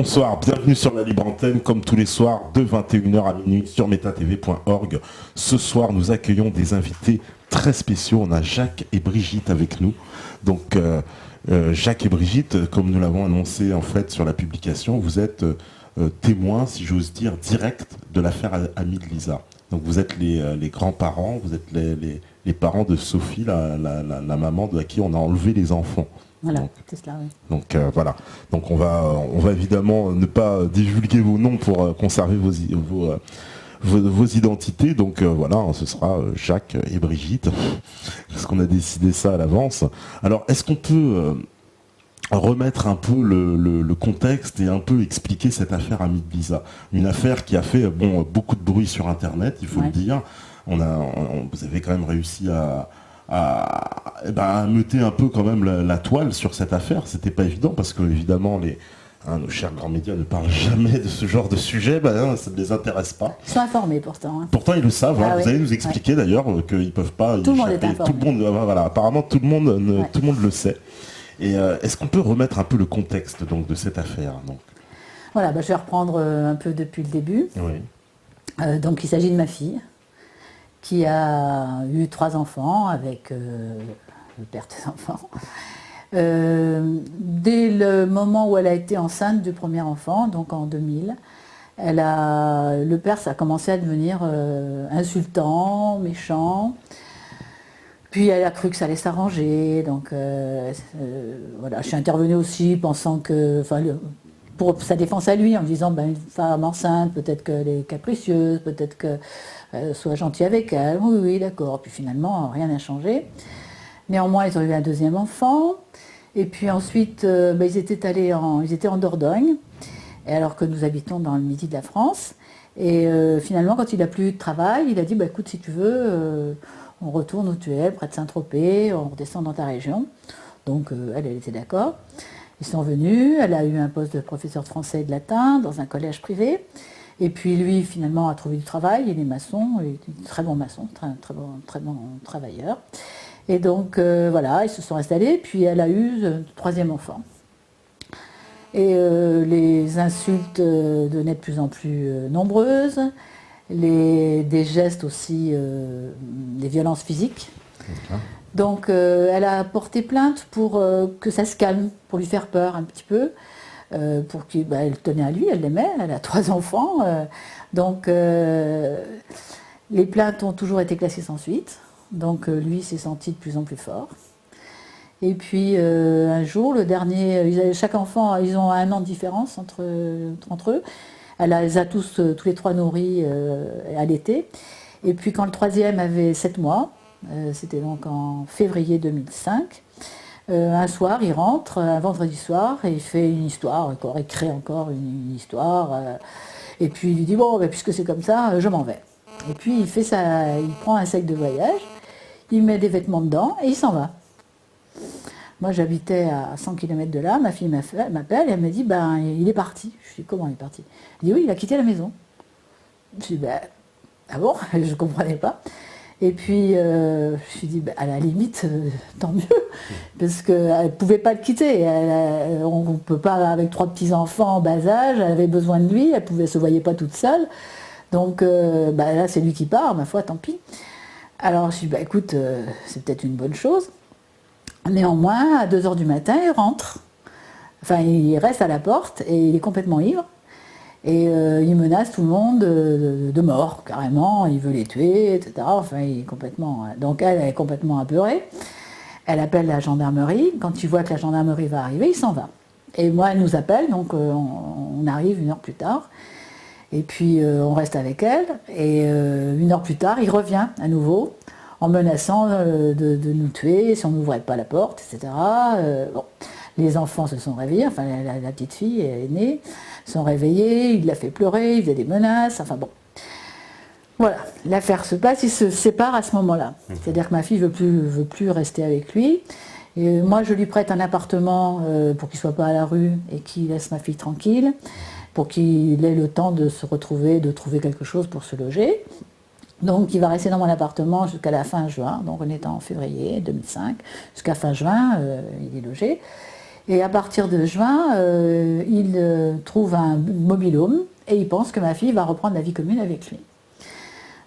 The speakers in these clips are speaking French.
Bonsoir, bienvenue sur la Libre Antenne, comme tous les soirs, de 21h à minuit sur metatv.org. Ce soir, nous accueillons des invités très spéciaux. On a Jacques et Brigitte avec nous. Donc, Jacques et Brigitte, comme nous l'avons annoncé en fait sur la publication, vous êtes témoins, si j'ose dire, directs de l'affaire Amie de Lisa. Donc, vous êtes les grands-parents, vous êtes les parents de Sophie, la maman de qui on a enlevé les enfants. Voilà, c'est cela, oui. Donc voilà. Donc on va évidemment ne pas divulguer vos noms pour conserver vos identités. Donc voilà, ce sera Jacques et Brigitte, parce qu'on a décidé ça à l'avance. Alors est-ce qu'on peut remettre un peu le contexte et un peu expliquer cette affaire Amie de Lisa, une affaire qui a fait beaucoup de bruit sur Internet, il faut le dire. Vous avez quand même réussi à meuter un peu quand même la toile sur cette affaire. C'était pas évident parce que évidemment nos chers grands médias ne parlent jamais de ce genre de sujet, ça ne les intéresse pas. Ils sont informés pourtant. Pourtant ils le savent, vous allez nous expliquer d'ailleurs qu'ils peuvent pas tout le monde est informé. Apparemment tout le monde le sait. Et est-ce qu'on peut remettre un peu le contexte donc de cette affaire donc. Voilà, je vais reprendre un peu depuis le début. Oui. Donc il s'agit de ma fille, qui a eu 3 enfants avec le père de ses enfants. Dès le moment où elle a été enceinte du premier enfant, donc en 2000, le père, ça a commencé à devenir insultant, méchant. Puis elle a cru que ça allait s'arranger. Donc voilà, je suis intervenue aussi pensant que, pour sa défense à lui, en me disant une femme enceinte, peut-être qu'elle est capricieuse, peut-être que soit gentil avec elle, oui, d'accord. Puis finalement, rien n'a changé. Néanmoins, ils ont eu un deuxième enfant. Et puis ensuite, ils étaient en Dordogne, et alors que nous habitons dans le midi de la France. Et finalement, quand il n'a plus eu de travail, il a dit, écoute, si tu veux, on retourne où tu es, près de Saint-Tropez, on redescend dans ta région. Donc elle était d'accord. Ils sont venus, elle a eu un poste de professeur de français et de latin dans un collège privé. Et puis lui, finalement, a trouvé du travail, il est maçon, il est un très bon maçon, très bon travailleur. Et donc, voilà, ils se sont installés, puis elle a eu le 3e enfant. Et les insultes devenaient de plus en plus nombreuses, des gestes aussi, des violences physiques. Okay. Donc, elle a porté plainte pour que ça se calme, pour lui faire peur un petit peu. Pour elle tenait à lui, elle l'aimait, elle a 3 enfants. Donc les plaintes ont toujours été classées sans suite. Donc lui s'est senti de plus en plus fort. Et puis un jour, le dernier, chaque enfant, ils ont 1 an de différence entre eux. Elle les a tous les 3 nourris à l'été. Et puis quand le 3e avait 7 mois, c'était donc en février 2005, un soir, il rentre, un vendredi soir, et il fait une histoire, il crée encore une histoire. Et puis il lui dit, puisque c'est comme ça, je m'en vais. Et puis il prend un sac de voyage, il met des vêtements dedans, et il s'en va. Moi, j'habitais à 100 km de là, ma fille m'appelle, et elle me dit, il est parti. Je dis, comment il est parti? Elle dit, oui, il a quitté la maison. Je dis, ah bon? Je ne comprenais pas. Et puis, je me suis dit, à la limite, tant mieux, parce qu'elle ne pouvait pas le quitter. On ne peut pas, avec 3 petits-enfants en bas âge, elle avait besoin de lui, elle ne se voyait pas toute seule. Donc, là, c'est lui qui part, ma foi, tant pis. Alors, je me suis dit, écoute, c'est peut-être une bonne chose. Néanmoins, à 2h du matin, il rentre. Enfin, il reste à la porte et il est complètement ivre. Et il menace tout le monde de mort, carrément, il veut les tuer, etc. Enfin, il est complètement... Donc elle est complètement apeurée. Elle appelle la gendarmerie. Quand il voit que la gendarmerie va arriver, il s'en va. Et moi, elle nous appelle, donc on arrive 1 heure plus tard. Et puis on reste avec elle. Et 1 heure plus tard, il revient à nouveau, en menaçant de nous tuer si on n'ouvrait pas la porte, etc. Les enfants se sont réveillés, enfin la petite fille aînée, sont réveillés, il l'a fait pleurer, il faisait des menaces, enfin bon. Voilà, l'affaire se passe, ils se séparent à ce moment-là. C'est-à-dire que ma fille veut plus rester avec lui. Et moi, je lui prête un appartement pour qu'il ne soit pas à la rue et qu'il laisse ma fille tranquille, pour qu'il ait le temps de se retrouver, de trouver quelque chose pour se loger. Donc il va rester dans mon appartement jusqu'à la fin juin, donc on est en février 2005, jusqu'à fin juin, il est logé. Et à partir de juin, il trouve un mobil-home et il pense que ma fille va reprendre la vie commune avec lui.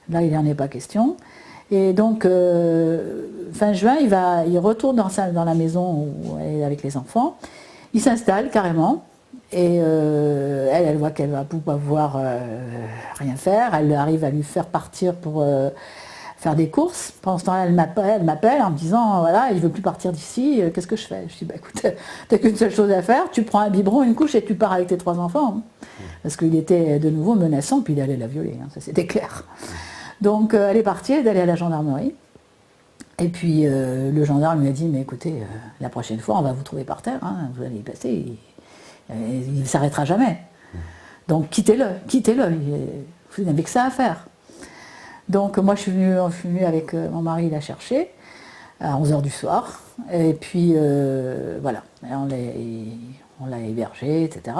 Là, il n'en est pas question. Et donc, fin juin, il retourne dans la maison où elle est avec les enfants. Il s'installe carrément. Et elle voit qu'elle va pouvoir rien faire. Elle arrive à lui faire partir pour faire des courses. Pendant ce temps-là, elle m'appelle en me disant, voilà, il ne veut plus partir d'ici, qu'est-ce que je fais? Je dis, bah, écoute, tu n'as qu'une seule chose à faire, tu prends un biberon, une couche et tu pars avec tes 3 enfants. Parce qu'il était de nouveau menaçant, puis il allait la violer, ça c'était clair. Donc elle est partie, elle est allée à la gendarmerie. Et puis le gendarme lui a dit, mais écoutez, la prochaine fois, on va vous trouver par terre, vous allez y passer, il ne s'arrêtera jamais. Donc quittez-le, vous n'avez que ça à faire. Donc moi je suis venue avec mon mari la chercher à 11h du soir. Et puis voilà, on l'a hébergée, etc.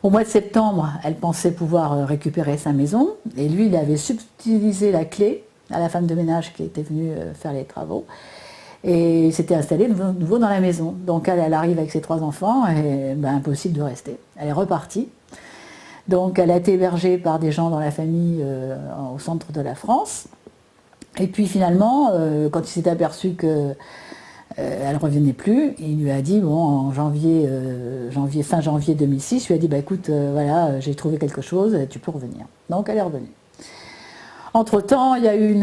Au mois de septembre, elle pensait pouvoir récupérer sa maison. Et lui, il avait subtilisé la clé à la femme de ménage qui était venue faire les travaux. Et il s'était installé de nouveau dans la maison. Donc elle arrive avec ses 3 enfants et impossible de rester. Elle est repartie. Donc elle a été hébergée par des gens dans la famille au centre de la France. Et puis finalement, quand il s'est aperçu que elle ne revenait plus, il lui a dit, bon, en fin janvier 2006, il lui a dit, bah écoute, voilà, j'ai trouvé quelque chose, tu peux revenir. Donc elle est revenue. Entre-temps, il y a eu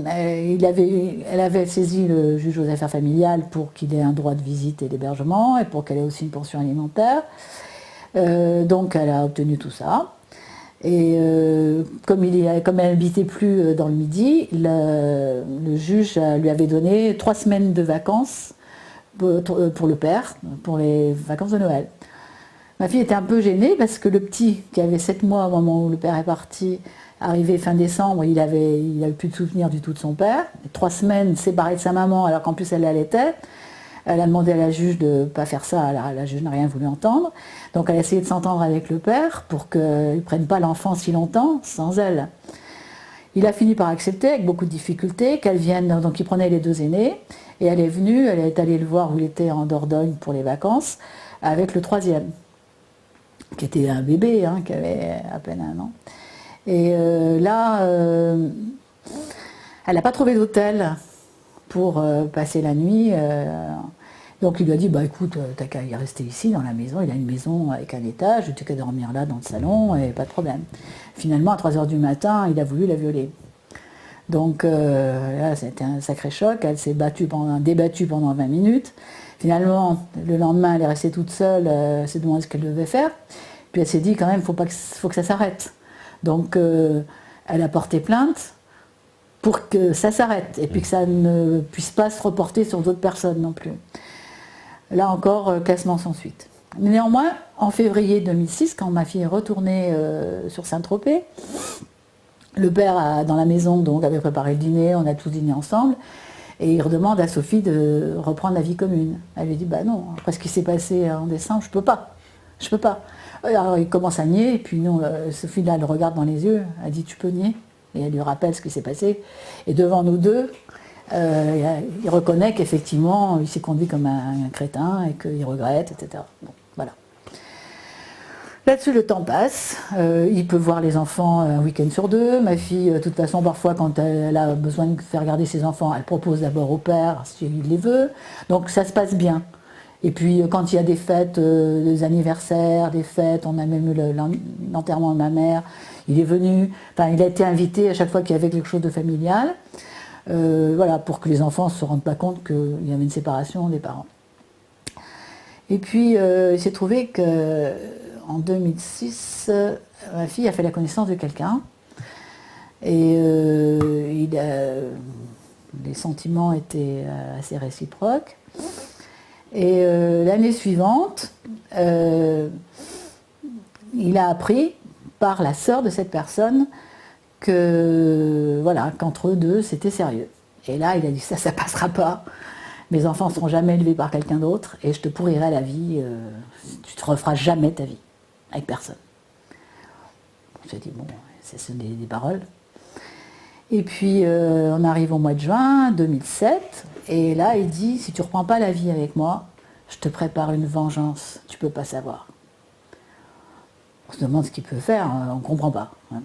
elle avait saisi le juge aux affaires familiales pour qu'il ait un droit de visite et d'hébergement et pour qu'elle ait aussi une pension alimentaire. Donc elle a obtenu tout ça. Et comme elle n'habitait plus dans le Midi, le juge lui avait donné 3 semaines de vacances pour le père, pour les vacances de Noël. Ma fille était un peu gênée parce que le petit, qui avait 7 mois au moment où le père est parti, arrivé fin décembre, il avait plus de souvenir du tout de son père. 3 semaines séparées de sa maman alors qu'en plus elle l'allaitait. Elle a demandé à la juge de ne pas faire ça, la juge n'a rien voulu entendre. Donc elle a essayé de s'entendre avec le père pour qu'il ne prenne pas l'enfant si longtemps sans elle. Il a fini par accepter avec beaucoup de difficultés qu'elle vienne, donc il prenait les 2 aînés, et elle est venue, elle est allée le voir où il était en Dordogne pour les vacances, avec le 3e, qui était un bébé, qui avait à peine 1 an. Et là, elle n'a pas trouvé d'hôtel pour passer la nuit. Donc il lui a dit, bah écoute, t'as qu'à y rester ici dans la maison, il a une maison avec un étage, tu n'as qu'à dormir là dans le salon et pas de problème. Finalement, à 3h du matin, il a voulu la violer. Donc là, c'était un sacré choc, elle s'est débattue pendant 20 minutes. Finalement, le lendemain, elle est restée toute seule, elle s'est demandé ce qu'elle devait faire. Puis elle s'est dit, quand même, faut que ça s'arrête. Donc elle a porté plainte pour que ça s'arrête et puis que ça ne puisse pas se reporter sur d'autres personnes non plus. Là encore, classement sans suite. Néanmoins, en février 2006, quand ma fille est retournée sur Saint-Tropez, le père dans la maison donc, avait préparé le dîner, on a tous dîné ensemble, et il redemande à Sophie de reprendre la vie commune. Elle lui dit, bah non, après ce qui s'est passé en décembre, je peux pas. Alors il commence à nier, et puis non, Sophie là, le regarde dans les yeux, elle dit, tu peux nier? Et elle lui rappelle ce qui s'est passé. Et devant nous deux, il reconnaît qu'effectivement, il s'est conduit comme un crétin et qu'il regrette, etc. Bon, voilà. Là-dessus, le temps passe. Il peut voir les enfants un week-end sur 2. Ma fille, de toute façon, parfois, quand elle a besoin de faire garder ses enfants, elle propose d'abord au père s'il les veut. Donc ça se passe bien. Et puis, quand il y a des fêtes, des anniversaires, des fêtes, on a même eu l'enterrement de ma mère, il est venu, enfin, il a été invité à chaque fois qu'il y avait quelque chose de familial, voilà, pour que les enfants ne se rendent pas compte qu'il y avait une séparation des parents. Et puis, il s'est trouvé qu'en 2006, ma fille a fait la connaissance de quelqu'un, et les sentiments étaient assez réciproques. Et l'année suivante, il a appris par la sœur de cette personne qu'entre eux deux, c'était sérieux. Et là, il a dit, ça passera pas. Mes enfants ne seront jamais élevés par quelqu'un d'autre et je te pourrirai la vie. Tu ne te referas jamais ta vie avec personne. J'ai dit, bon, ce sont des paroles. Et puis, on arrive au mois de juin 2007, et là, il dit, si tu ne reprends pas la vie avec moi, je te prépare une vengeance, tu peux pas savoir. On se demande ce qu'il peut faire, on ne comprend pas. Hein.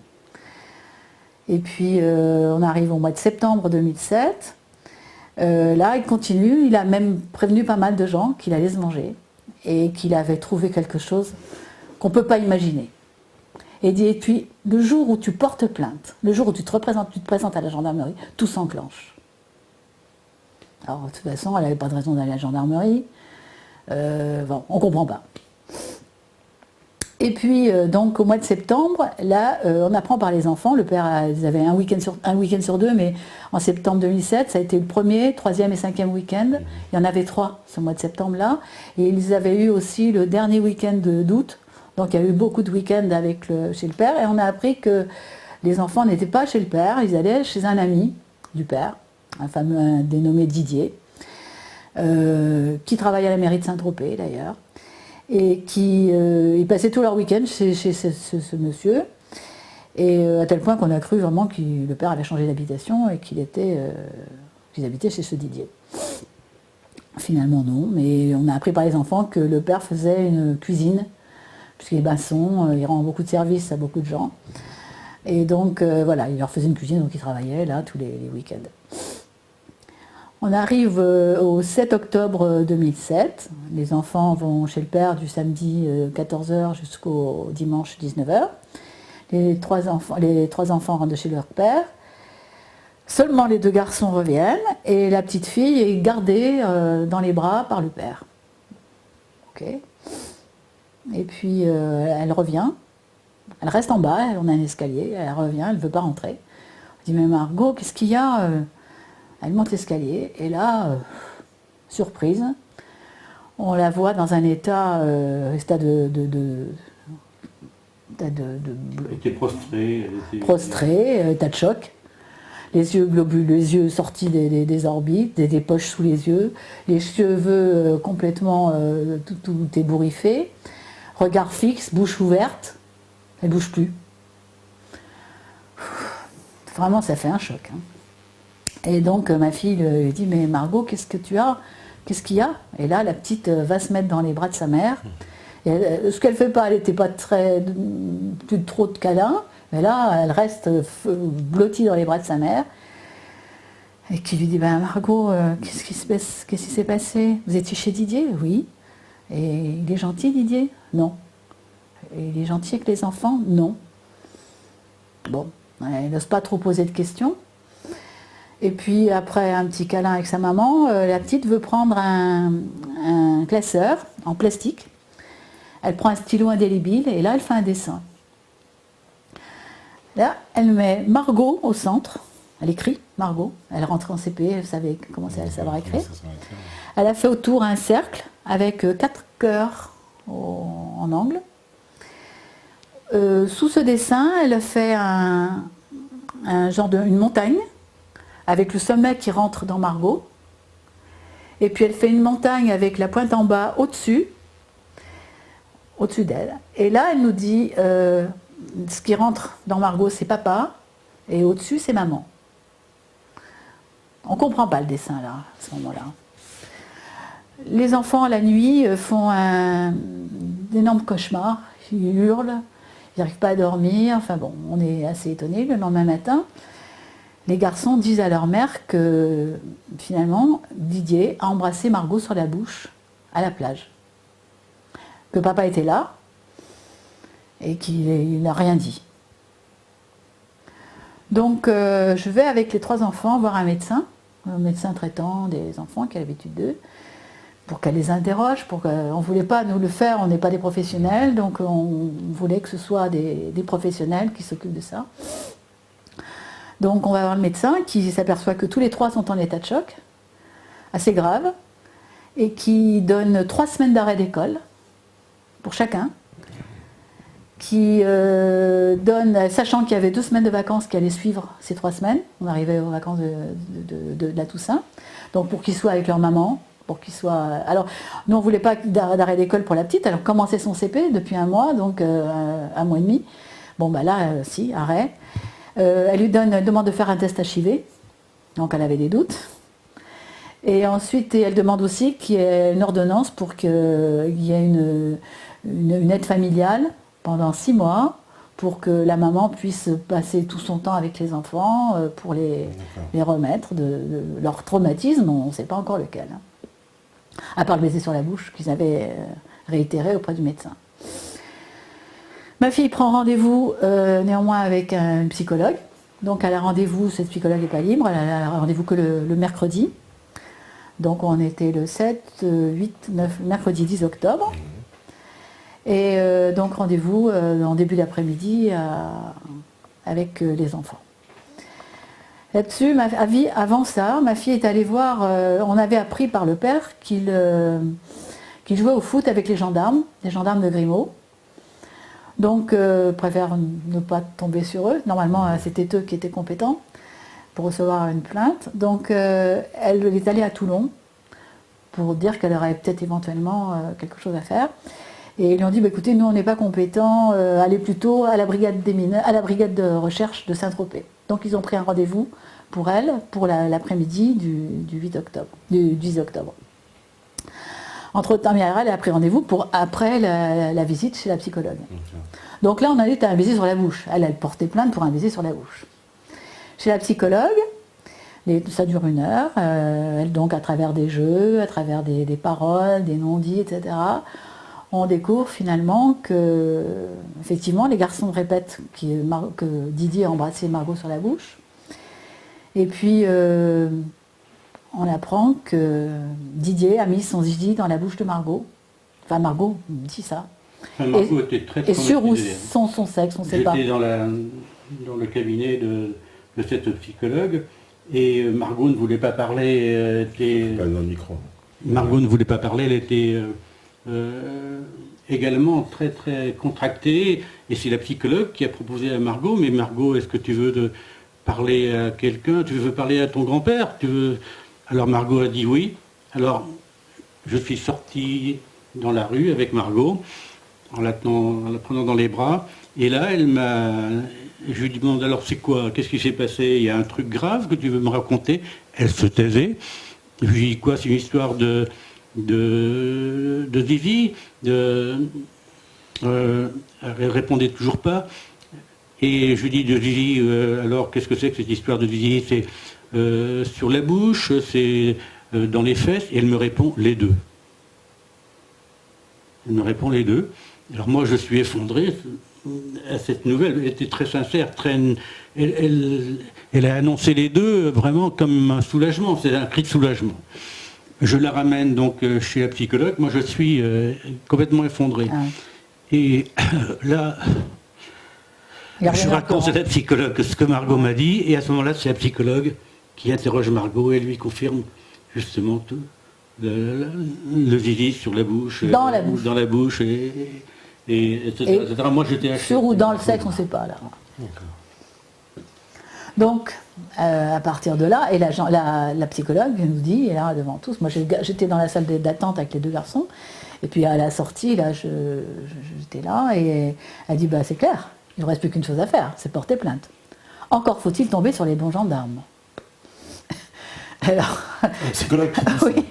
Et puis on arrive au mois de septembre 2007. Là, il continue, il a même prévenu pas mal de gens qu'il allait se manger et qu'il avait trouvé quelque chose qu'on ne peut pas imaginer. Et dit, et puis, le jour où tu portes plainte, le jour où tu te présentes à la gendarmerie, tout s'enclenche. Alors, de toute façon, elle n'avait pas de raison d'aller à la gendarmerie. Bon, on ne comprend pas. Et puis, donc, au mois de septembre, là, on apprend par les enfants. Le père, ils avaient un week-end sur deux, mais en septembre 2007, ça a été le premier, troisième et cinquième week-end. Il y en avait 3 ce mois de septembre-là. Et ils avaient eu aussi le dernier week-end d'août. Donc, il y a eu beaucoup de week-ends chez le père. Et on a appris que les enfants n'étaient pas chez le père. Ils allaient chez un ami du père, un fameux dénommé Didier, qui travaille à la mairie de Saint-Tropez, d'ailleurs. Et ils passaient tout leur week-end chez ce monsieur, et à tel point qu'on a cru vraiment que le père avait changé d'habitation et qu'ils habitaient chez ce Didier. Finalement non, mais on a appris par les enfants que le père faisait une cuisine, puisqu'il est maçon, il rend beaucoup de services à beaucoup de gens. Et donc voilà, il leur faisait une cuisine, donc il travaillait là tous les week-ends. On arrive au 7 octobre 2007. Les enfants vont chez le père du samedi 14h jusqu'au dimanche 19h. Les trois enfants rentrent chez leur père. Seulement les 2 garçons reviennent et la petite fille est gardée dans les bras par le père. Ok. Et puis elle revient. Elle reste en bas, on a un escalier, elle revient, elle ne veut pas rentrer. On dit, mais Margot, qu'est-ce qu'il y a Elle monte l'escalier et là, surprise, on la voit dans un état Elle était prostrée. prostré, état de choc. Les yeux globuleux, les yeux sortis des orbites, des poches sous les yeux, les cheveux complètement tout ébouriffés, regard fixe, bouche ouverte, elle ne bouge plus. Vraiment, ça fait un choc. Hein. Et donc ma fille lui dit, mais Margot, qu'est-ce que tu as? Qu'est-ce qu'il y a? Et là, la petite va se mettre dans les bras de sa mère. Et ce qu'elle ne fait pas, elle n'était pas plus trop de câlins, mais là, elle reste blottie dans les bras de sa mère. Et qui lui dit, ben Margot, qu'est-ce qui s'est passé? Vous étiez chez Didier? Oui. Et il est gentil, Didier? Non. Et il est gentil avec les enfants? Non. Bon, elle n'ose pas trop poser de questions. Et puis après un petit câlin avec sa maman, la petite veut prendre un classeur en plastique. Elle prend un stylo indélébile et là elle fait un dessin. Là elle met Margot au centre, elle écrit Margot, elle rentre en CP, elle savait commencer à savoir écrire. Elle a fait autour un cercle avec 4 cœurs en angle. Sous ce dessin, elle a fait une montagne, avec le sommet qui rentre dans Margot. Et puis elle fait une montagne avec la pointe en bas au-dessus d'elle. Et là, elle nous dit, ce qui rentre dans Margot, c'est papa, et au-dessus, c'est maman. On ne comprend pas le dessin, là, à ce moment-là. Les enfants, la nuit, font un énorme cauchemar. Ils hurlent, ils n'arrivent pas à dormir. Enfin bon, on est assez étonnés. Le lendemain matin, les garçons disent à leur mère que, finalement, Didier a embrassé Margot sur la bouche à la plage. Que papa était là et qu'il n'a rien dit. Donc, je vais avec les 3 enfants voir un médecin traitant des enfants qui a l'habitude d'eux, pour qu'elle les interroge. On ne voulait pas nous le faire, on n'est pas des professionnels, donc on voulait que ce soit des professionnels qui s'occupent de ça. Donc on va voir le médecin qui s'aperçoit que tous les 3 sont en état de choc, assez grave, et qui donne 3 semaines d'arrêt d'école pour chacun, qui donne, sachant qu'il y avait 2 semaines de vacances qui allaient suivre ces 3 semaines, on arrivait aux vacances de la Toussaint, donc pour qu'ils soient avec leur maman, pour qu'ils soient... Alors, nous on ne voulait pas d'arrêt d'école pour la petite, elle commençait son CP depuis 1 mois, donc 1 mois et demi. Bon bah là, si, arrêt. Elle lui demande de faire un test HIV, donc elle avait des doutes. Et ensuite, elle demande aussi qu'il y ait une ordonnance pour qu'il y ait une aide familiale pendant 6 mois pour que la maman puisse passer tout son temps avec les enfants pour les remettre de leur traumatisme, on ne sait pas encore lequel. À part le baiser sur la bouche qu'ils avaient réitéré auprès du médecin. Ma fille prend rendez-vous néanmoins avec un psychologue. Donc elle a rendez-vous, cette psychologue n'est pas libre, elle a rendez-vous que le mercredi. Donc on était le 7, 8, 9, mercredi 10 octobre. Et donc rendez-vous en début d'après-midi avec les enfants. Là-dessus, avant ça, ma fille est allée voir, on avait appris par le père qu'il jouait au foot avec les gendarmes de Grimaud. Donc préfère ne pas tomber sur eux. Normalement, c'était eux qui étaient compétents pour recevoir une plainte. Donc elle est allée à Toulon pour dire qu'elle aurait peut-être éventuellement quelque chose à faire. Et ils lui ont dit, bah, écoutez, nous on n'est pas compétents, allez plutôt à la brigade des mineurs, à la brigade de recherche de Saint-Tropez. Donc ils ont pris un rendez-vous pour elle, pour l'après-midi du 8 octobre, du 10 octobre. Entre-temps, elle a pris rendez-vous pour après la visite chez la psychologue. Donc là, on allait à un baiser sur la bouche. Elle portait plainte pour un baiser sur la bouche. Chez la psychologue, ça dure 1 heure. Elle, donc, à travers des jeux, à travers des paroles, des non-dits, etc., on découvre finalement que, effectivement, les garçons répètent que Didier a embrassé Margot sur la bouche. Et puis, on apprend que Didier a mis son zizi dans la bouche de Margot. Enfin, Margot dit ça. Enfin, Margot était très et sur où son sexe, on ne sait pas. J'étais dans le cabinet de cette psychologue et Margot ne voulait pas parler. Pas dans le micro. Margot ne voulait pas parler, elle était également très très contractée. Et c'est la psychologue qui a proposé à Margot, mais Margot, est-ce que tu veux parler à quelqu'un? Tu veux parler à ton grand-père? Alors Margot a dit oui. Alors je suis sorti dans la rue avec Margot, en la prenant dans les bras. Et là, je lui demande, alors c'est quoi? Qu'est-ce qui s'est passé? Il y a un truc grave que tu veux me raconter? Elle se taisait. Je lui dis quoi? C'est une histoire de Zizi. Elle répondait toujours pas. Et je lui dis de Zizi, alors qu'est-ce que c'est que cette histoire de Zizi? C'est sur la bouche, c'est dans les fesses, et elle me répond les deux. Elle me répond les deux. Alors moi je suis effondré à cette nouvelle, elle était très sincère, elle a annoncé les deux vraiment comme un soulagement, c'est un cri de soulagement. Je la ramène donc chez la psychologue, moi je suis complètement effondré. Ah. Et là, je raconte à la psychologue ce que Margot m'a dit, et à ce moment-là c'est la psychologue qui interroge Margot et lui confirme justement tout. Le zizi sur la bouche. Dans la bouche. Dans la bouche, etc. Moi j'étais à sur ou dans le sexe, on ne sait pas là. Donc, à partir de là, et la psychologue nous dit, et là devant tous, moi j'étais dans la salle d'attente avec les 2 garçons, et puis à la sortie, là j'étais là, et elle dit, bah c'est clair, il ne reste plus qu'une chose à faire, c'est porter plainte. Encore faut-il tomber sur les bons gendarmes. Alors, psychologue. Oui.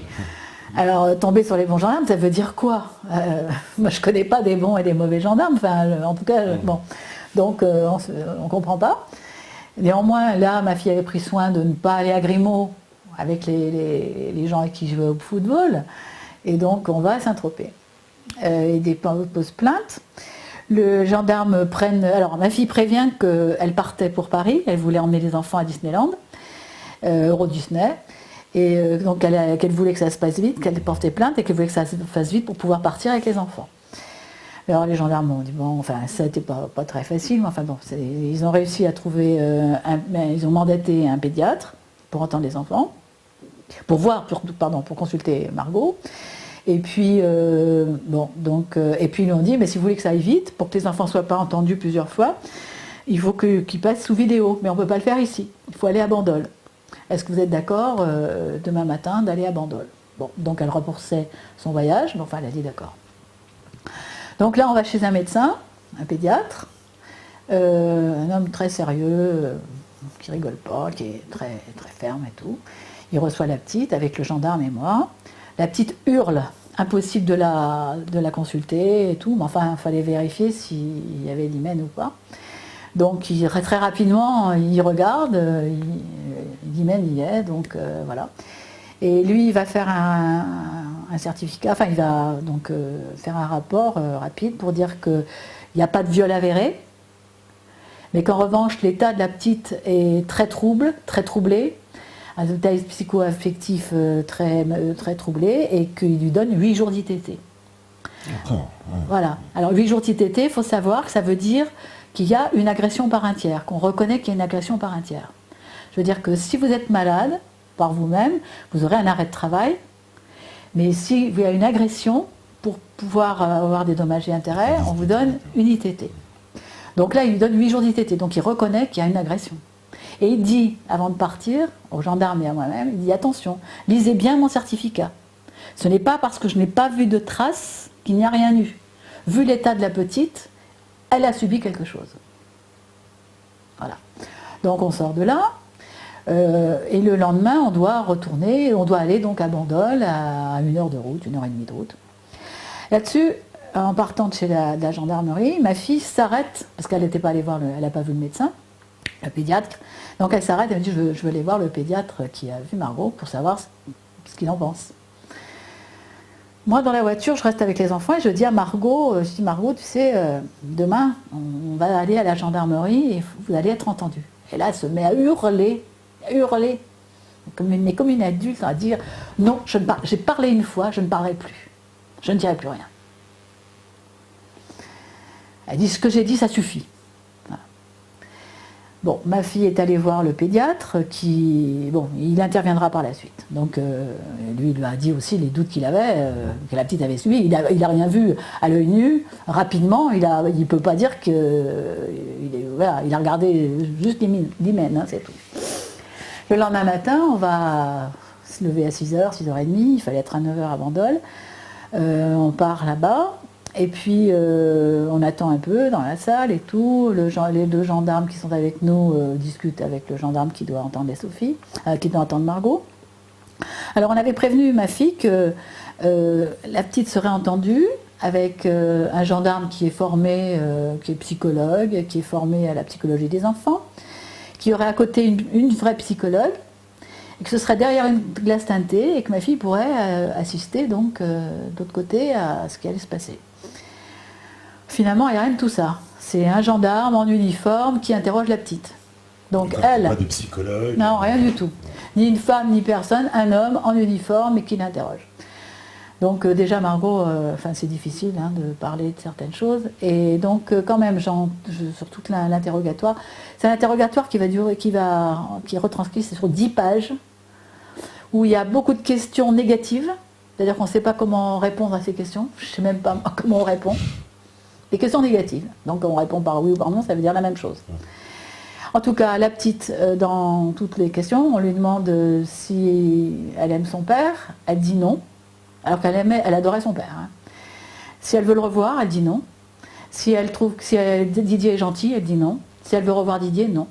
Alors, tomber sur les bons gendarmes, ça veut dire quoi? Moi, je ne connais pas des bons et des mauvais gendarmes. Enfin, en tout cas, bon. Donc, on ne comprend pas. Néanmoins, là, ma fille avait pris soin de ne pas aller à Grimaud avec les gens avec qui je jouais au football. Et donc, on va à Saint-Tropez. Et des pose plainte. Le gendarme prenne... Alors, ma fille prévient qu'elle partait pour Paris. Elle voulait emmener les enfants à Disneyland. Euro Disney, et donc qu'elle voulait que ça se passe vite, qu'elle portait plainte et qu'elle voulait que ça se fasse vite pour pouvoir partir avec les enfants. Alors les gendarmes ont dit bon, enfin ça n'était pas très facile, mais enfin bon, ils ont réussi à trouver, ils ont mandaté un pédiatre pour entendre les enfants, pour consulter Margot. Et puis et puis ils lui ont dit mais si vous voulez que ça aille vite, pour que les enfants ne soient pas entendus plusieurs fois, il faut qu'ils passent sous vidéo, mais on ne peut pas le faire ici. Il faut aller à Bandol. Est-ce que vous êtes d'accord demain matin d'aller à Bandol? Bon, donc elle remboursait son voyage, mais enfin elle a dit d'accord. Donc là on va chez un médecin, un pédiatre, un homme très sérieux, qui rigole pas, qui est très, très ferme et tout. Il reçoit la petite avec le gendarme et moi. La petite hurle, impossible de la consulter et tout, mais enfin, il fallait vérifier s'il y avait l'hymen ou pas. Donc très rapidement, il regarde, l'hymen y est, donc voilà. Et lui, il va faire un certificat, enfin il va donc faire un rapport rapide pour dire qu'il n'y a pas de viol avéré, mais qu'en revanche l'état de la petite est très troublé, un état psycho-affectif très troublé, et qu'il lui donne 8 jours d'ITT. D'accord. Ouais. Voilà. Alors 8 jours d'ITT, il faut savoir que ça veut dire qu'il y a une agression par un tiers, qu'on reconnaît qu'il y a une agression par un tiers. Je veux dire que si vous êtes malade par vous-même, vous aurez un arrêt de travail, mais s'il y a une agression, pour pouvoir avoir des dommages et intérêts, on vous donne une ITT. Donc là, il lui donne 8 jours d'ITT, donc il reconnaît qu'il y a une agression. Et il dit, avant de partir, aux gendarmes et à moi-même, il dit attention, lisez bien mon certificat. Ce n'est pas parce que je n'ai pas vu de traces qu'il n'y a rien eu. Vu l'état de la petite, elle a subi quelque chose. Voilà. Donc on sort de là, et le lendemain, on doit retourner, on doit aller donc à Bandol, à 1 heure de route, 1h30 de route. Là-dessus, en partant de chez la gendarmerie, ma fille s'arrête, parce qu'elle n'était pas allée voir, elle n'a pas vu le médecin, le pédiatre. Donc elle s'arrête, elle me dit je veux aller voir le pédiatre qui a vu Margot pour savoir ce qu'il en pense. Moi, dans la voiture, je reste avec les enfants et je dis à Margot, Margot, tu sais, demain, on va aller à la gendarmerie et vous allez être entendue. Et là, elle se met à hurler, comme une adulte, à dire non, j'ai parlé une fois, je ne parlerai plus, je ne dirai plus rien. Elle dit ce que j'ai dit, ça suffit. Voilà. Bon, ma fille est allée voir le pédiatre il interviendra par la suite. Donc lui, il lui a dit aussi les doutes qu'il avait, que la petite avait subi. Il a rien vu à l'œil nu, rapidement, il ne peut pas dire qu'il il a regardé juste l'hymen, hein, c'est tout. Le lendemain matin, on va se lever à 6h, 6h30, il fallait être à 9h à Bandol. On part là-bas. Et puis on attend un peu dans la salle et tout. Les 2 gendarmes qui sont avec nous discutent avec le gendarme qui doit entendre qui doit entendre Margot. Alors on avait prévenu ma fille que la petite serait entendue avec un gendarme qui est formé, qui est psychologue, qui est formé à la psychologie des enfants, qui aurait à côté une vraie psychologue, et que ce serait derrière une glace teintée et que ma fille pourrait assister donc d'autre côté à ce qui allait se passer. Finalement, il n'y a rien de tout ça. C'est un gendarme en uniforme qui interroge la petite. Donc elle... Pas de psychologue. Non, rien du tout. Ni une femme, ni personne, un homme en uniforme et qui l'interroge. Donc déjà, Margot, c'est difficile de parler de certaines choses. Et donc quand même, sur tout l'interrogatoire, c'est un interrogatoire qui est retranscrit sur 10 pages, où il y a beaucoup de questions négatives. C'est-à-dire qu'on ne sait pas comment répondre à ces questions. Je ne sais même pas comment on répond. Des questions négatives. Donc on répond par oui ou par non, ça veut dire la même chose. En tout cas, la petite, dans toutes les questions, on lui demande si elle aime son père, elle dit non, alors elle adorait son père. Hein. Si elle veut le revoir, elle dit non. Si Didier est gentil, elle dit non. Si elle veut revoir Didier, non.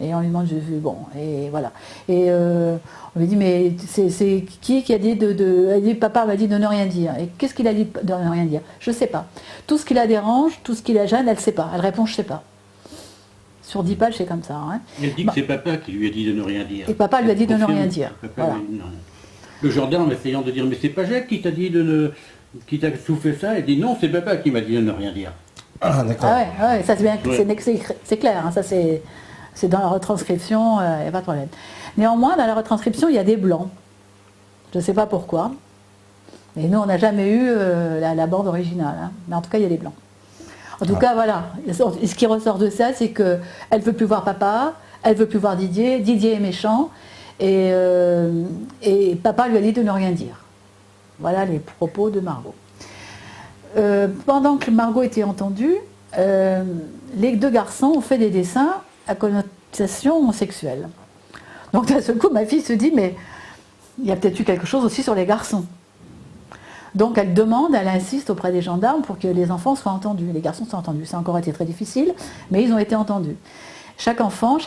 Et on lui demande, bon, et voilà. Et on lui dit, mais c'est qui a dit elle dit, papa m'a dit de ne rien dire. Et qu'est-ce qu'il a dit de ne rien dire? Je ne sais pas. Tout ce qui la dérange, tout ce qui la gêne, elle ne sait pas. Elle répond, je ne sais pas. Sur 10 pages, c'est comme ça. Hein. Elle dit que c'est papa qui lui a dit de ne rien dire. Et papa lui a dit de ne rien dire. Voilà. Le gendarme essayant de dire, mais c'est pas Jacques qui t'a dit qui t'a soufflé ça, elle dit non, c'est papa qui m'a dit de ne rien dire. Ah, d'accord. Ah ouais, ça c'est bien, c'est clair, hein, ça c'est dans la retranscription, il n'y a pas de problème. Néanmoins, dans la retranscription, il y a des blancs. Je ne sais pas pourquoi. Et nous, on n'a jamais eu la bande originale. Hein. Mais en tout cas, il y a des blancs. En tout cas, voilà. Et ce qui ressort de ça, c'est qu'elle ne veut plus voir papa, elle ne veut plus voir Didier, Didier est méchant, et papa lui a dit de ne rien dire. Voilà les propos de Margot. Pendant que Margot était entendue, les 2 garçons ont fait des dessins à connotation sexuelle. Donc d'un seul coup, ma fille se dit, mais il y a peut-être eu quelque chose aussi sur les garçons. Donc elle insiste auprès des gendarmes pour que les enfants soient entendus, les garçons soient entendus. Ça a encore été très difficile, mais ils ont été entendus. Chaque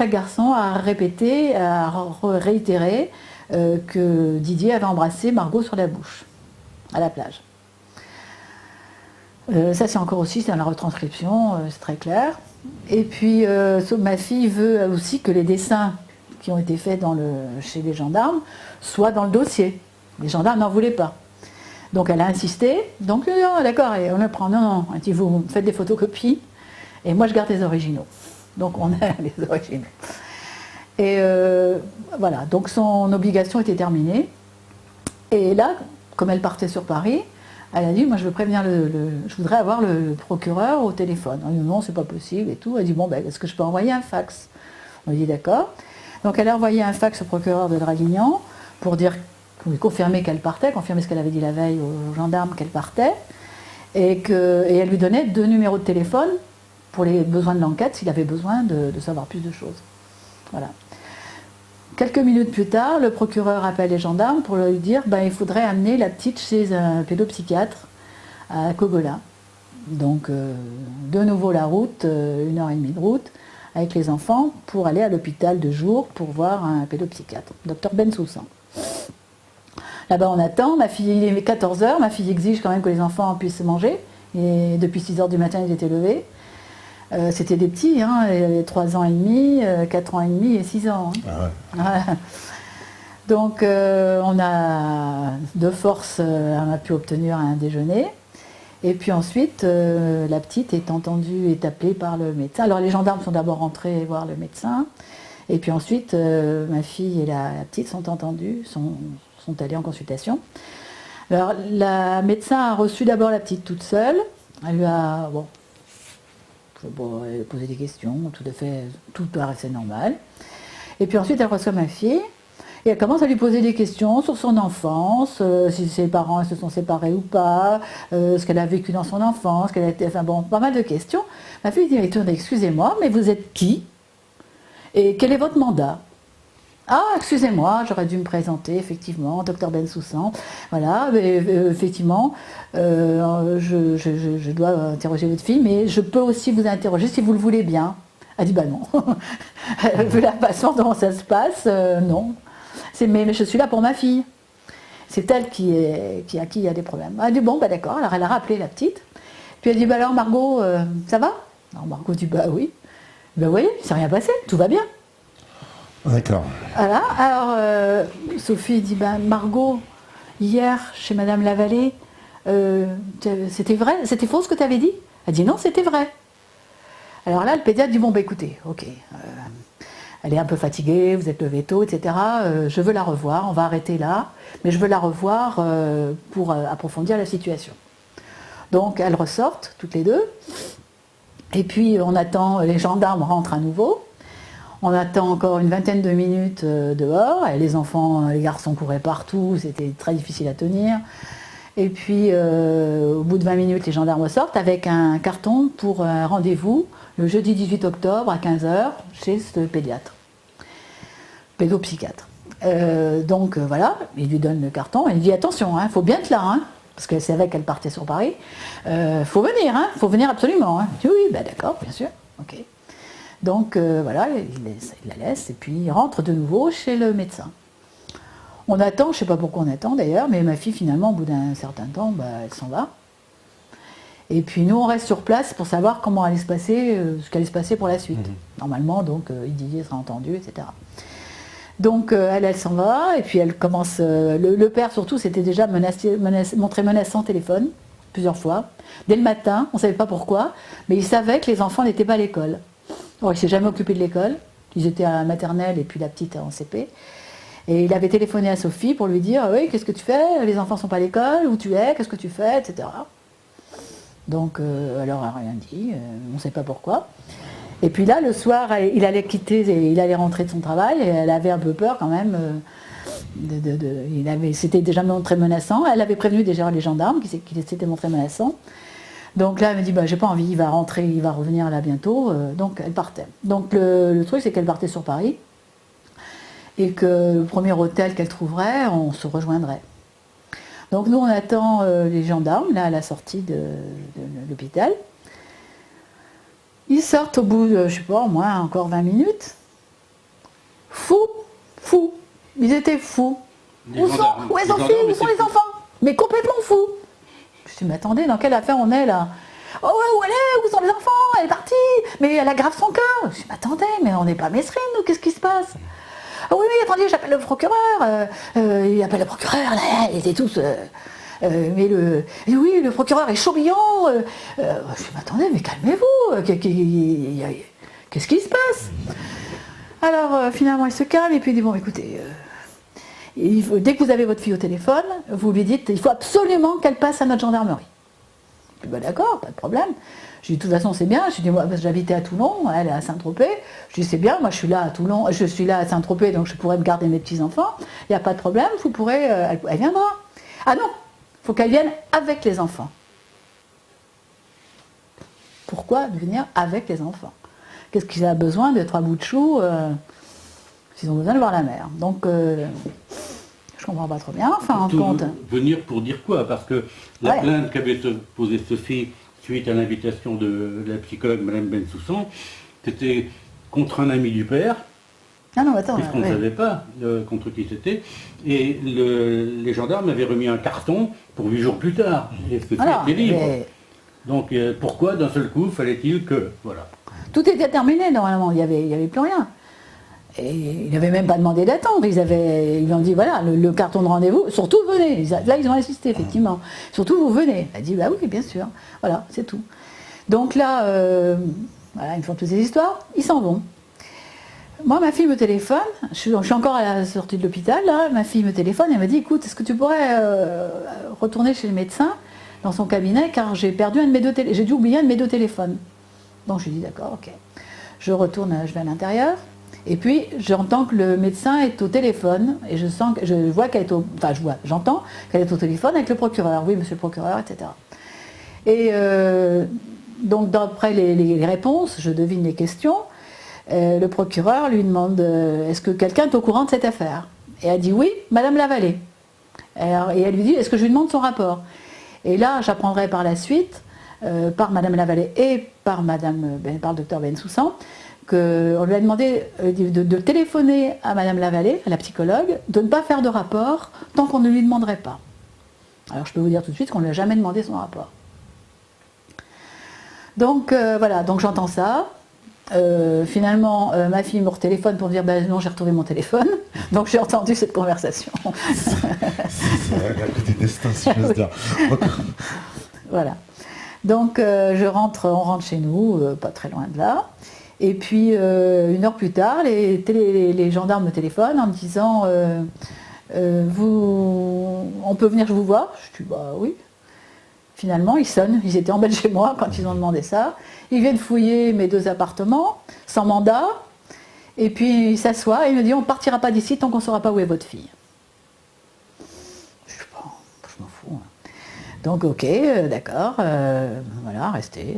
garçon a répété, a réitéré que Didier avait embrassé Margot sur la bouche, à la plage. Ça c'est encore aussi, c'est dans la retranscription, c'est très clair. Et puis ma fille veut aussi que les dessins qui ont été faits chez les gendarmes soient dans le dossier. Les gendarmes n'en voulaient pas. Donc elle a insisté, donc d'accord, et on le prend, non, elle dit vous faites des photocopies, et moi je garde les originaux. Donc on a les originaux. Et voilà, donc son obligation était terminée. Et là, comme elle partait sur Paris, elle a dit, moi je veux prévenir je voudrais avoir le procureur au téléphone. On lui dit, non, c'est pas possible et tout. Elle dit, bon, ben, est-ce que je peux envoyer un fax? On lui dit, d'accord. Donc elle a envoyé un fax au procureur de Draguignan pour lui confirmer qu'elle partait, confirmer ce qu'elle avait dit la veille aux gendarmes qu'elle partait, et elle lui donnait 2 numéros de téléphone pour les besoins de l'enquête, s'il avait besoin de savoir plus de choses. Voilà. Quelques minutes plus tard, le procureur appelle les gendarmes pour lui dire il faudrait amener la petite chez un pédopsychiatre à Cogolin. Donc, de nouveau la route, 1h30 de route, avec les enfants, pour aller à l'hôpital de jour pour voir un pédopsychiatre, Dr Bensoussan. Là-bas, on attend. Ma fille, il est 14h, ma fille exige quand même que les enfants puissent manger. Et depuis 6h du matin, ils étaient levés. C'était des petits, 3 ans et demi, 4 ans et demi et 6 ans. Ah ouais. Ouais. Donc on a de force, on a pu obtenir un déjeuner. Et puis ensuite, la petite est appelée par le médecin. Alors les gendarmes sont d'abord rentrés voir le médecin. Et puis ensuite, ma fille et la petite sont entendues, sont allées en consultation. Alors la médecin a reçu d'abord la petite toute seule. Elle lui a... elle posait des questions, tout paraissait normal. Et puis ensuite, elle reçoit ma fille et elle commence à lui poser des questions sur son enfance, si ses parents se sont séparés ou pas, ce qu'elle a vécu dans son enfance, pas mal de questions. Ma fille dit, excusez-moi, mais vous êtes qui? Et quel est votre mandat? Ah, excusez-moi, j'aurais dû me présenter, effectivement, Dr Bensoussan. Voilà, effectivement, je dois interroger votre fille, mais je peux aussi vous interroger si vous le voulez bien. Elle dit, non. Vu la façon dont ça se passe, non. Mais je suis là pour ma fille. C'est elle qui a des problèmes. Elle dit, bon, d'accord. Alors elle a rappelé la petite. Puis elle dit, alors Margot, ça va? Alors Margot dit, oui. Oui, il ne s'est rien passé, tout va bien. D'accord. Voilà, alors Sophie dit, Margot, hier, chez Madame Lavallée, c'était vrai, c'était faux ce que tu avais dit? Elle dit, non, c'était vrai. Alors là, le pédiatre dit, bon, écoutez, ok, elle est un peu fatiguée, vous êtes levé tôt, etc. Je veux la revoir, on va arrêter là, mais je veux la revoir pour approfondir la situation. Donc, elles ressortent, toutes les deux, et puis on attend, les gendarmes rentrent à nouveau. On attend encore une vingtaine de minutes dehors, et les enfants, les garçons couraient partout, c'était très difficile à tenir. Et puis, au bout de 20 minutes, les gendarmes sortent avec un carton pour un rendez-vous le jeudi 18 octobre à 15h chez ce pédiatre, pédopsychiatre. Donc voilà, il lui donne le carton, et il dit attention, il faut bien être là, parce qu'elle savait qu'elle partait sur Paris. Faut venir absolument. Je dis oui, d'accord, bien sûr, ok. Donc voilà, il la laisse et puis il rentre de nouveau chez le médecin. On attend, je ne sais pas pourquoi on attend d'ailleurs, mais ma fille finalement au bout d'un certain temps, elle s'en va. Et puis nous on reste sur place pour savoir comment allait se passer, ce qu'allait se passer pour la suite. Normalement donc Didier sera entendu, etc. Donc elle s'en va et puis elle commence, le père surtout s'était déjà montré menaçant au téléphone plusieurs fois. Dès le matin, on ne savait pas pourquoi, mais il savait que les enfants n'étaient pas à l'école. Alors, il ne s'est jamais occupé de l'école. Ils étaient à la maternelle et puis la petite en CP. Et il avait téléphoné à Sophie pour lui dire « Oui, qu'est-ce que tu fais? Les enfants ne sont pas à l'école, où tu es, qu'est-ce que tu fais, etc. » Donc, alors, elle n'a rien dit, on ne sait pas pourquoi. Et puis là, le soir, il allait quitter, il allait rentrer de son travail, et elle avait un peu peur quand même. C'était déjà montré menaçant. Elle avait prévenu déjà les gendarmes qu'il s'était montré menaçant. Donc là, elle me dit, j'ai pas envie, il va rentrer, il va revenir là bientôt. Donc elle partait. Donc le truc, c'est qu'elle partait sur Paris et que le premier hôtel qu'elle trouverait, on se rejoindrait. Donc nous, on attend les gendarmes, là, à la sortie de l'hôpital. Ils sortent au bout de, je sais pas, au moins encore 20 minutes. Fou. Ils étaient fous. Les Où gendarmes. sont Les gendarmes où sont étaient les fous. enfants? Mais complètement fous. Je dis, mais attendez, dans quelle affaire on est là? Oh ouais, où elle est? Où sont les enfants? Elle est partie. Mais elle aggrave son cas. Je dis, mais attendez, mais on n'est pas Mesrine, nous, qu'est-ce qui se passe? Ah oui, oui, attendez, j'appelle le procureur. Il appelle le procureur, là, ils étaient tous. Et oui, le procureur est chaud bouillant. Je dis, mais attendez, mais calmez-vous. Qu'est-ce qui se passe? Alors, finalement, il se calme et puis il dit, bon, écoutez. Dès que vous avez votre fille au téléphone, vous lui dites il faut absolument qu'elle passe à notre gendarmerie. Je dis bah, d'accord, pas de problème. Je dis de toute façon c'est bien. Je dis moi j'habitais à Toulon, elle est à Saint-Tropez. Je dis c'est bien, moi je suis là à Toulon, je suis là à Saint-Tropez donc je pourrais me garder mes petits enfants. Il n'y a pas de problème, vous pourrez, elle viendra. Ah non, il faut qu'elle vienne avec les enfants. Pourquoi venir avec les enfants? Qu'est-ce qu'il a besoin de 3 bouts de chou ils ont besoin de voir la mer. Donc, je comprends pas trop bien. Enfin, en compte. Venir pour dire quoi? Parce que la Ouais. plainte qu'avait posée Sophie suite à l'invitation de la psychologue Madame Bensoussan, c'était contre un ami du père, Ah non, attends. puisqu'on ne ouais. savait pas contre qui c'était, et les gendarmes avaient remis un carton pour 8 jours plus tard. Et Sophie Alors, était libre. mais Donc pourquoi d'un seul coup fallait-il que... Voilà. tout était terminé normalement, il y avait plus rien. Et il n'avait même pas demandé d'attendre. Ils lui ont dit voilà, le carton de rendez-vous, surtout venez. Là, ils ont insisté, effectivement. Surtout, vous venez. Elle a dit bah oui, bien sûr. Voilà, c'est tout. Donc là, voilà, ils me font toutes ces histoires, ils s'en vont. Moi, ma fille me téléphone, je suis encore à la sortie de l'hôpital, là, ma fille me téléphone, elle me dit écoute, est-ce que tu pourrais retourner chez le médecin, dans son cabinet, car j'ai perdu j'ai dû oublier un de mes 2 téléphones. Donc je lui dis d'accord, ok. Je retourne, je vais à l'intérieur. Et puis j'entends que le médecin est au téléphone et j'entends qu'elle est au téléphone avec le procureur. Oui, monsieur le procureur, etc. Et donc d'après les réponses, je devine les questions. Le procureur lui demande est-ce que quelqu'un est au courant de cette affaire? Et elle dit oui, Madame Lavallée. Et elle lui dit est-ce que je lui demande son rapport? Et là, j'apprendrai par la suite, par Madame Lavallée et par le docteur Bensoussan, qu'on lui a demandé de téléphoner à Madame Lavallée, à la psychologue, de ne pas faire de rapport tant qu'on ne lui demanderait pas. Alors je peux vous dire tout de suite qu'on ne lui a jamais demandé son rapport. Donc voilà, donc j'entends ça. Finalement, ma fille me retéléphone pour me dire ben non, j'ai retrouvé mon téléphone. Donc j'ai entendu cette conversation. C'est à côté du destin, si j'ose dire. Voilà. Donc on rentre chez nous, pas très loin de là. Et puis 1 heure plus tard, les gendarmes me téléphonent en me disant on peut venir vous voir? Je dis bah oui. Finalement, ils sonnent, ils étaient en bas de chez moi quand ils ont demandé ça. Ils viennent fouiller mes 2 appartements, sans mandat, et puis ils s'assoient et ils me disent on ne partira pas d'ici tant qu'on ne saura pas où est votre fille. Je sais pas, je m'en fous. Hein. Donc ok, d'accord, voilà, restez.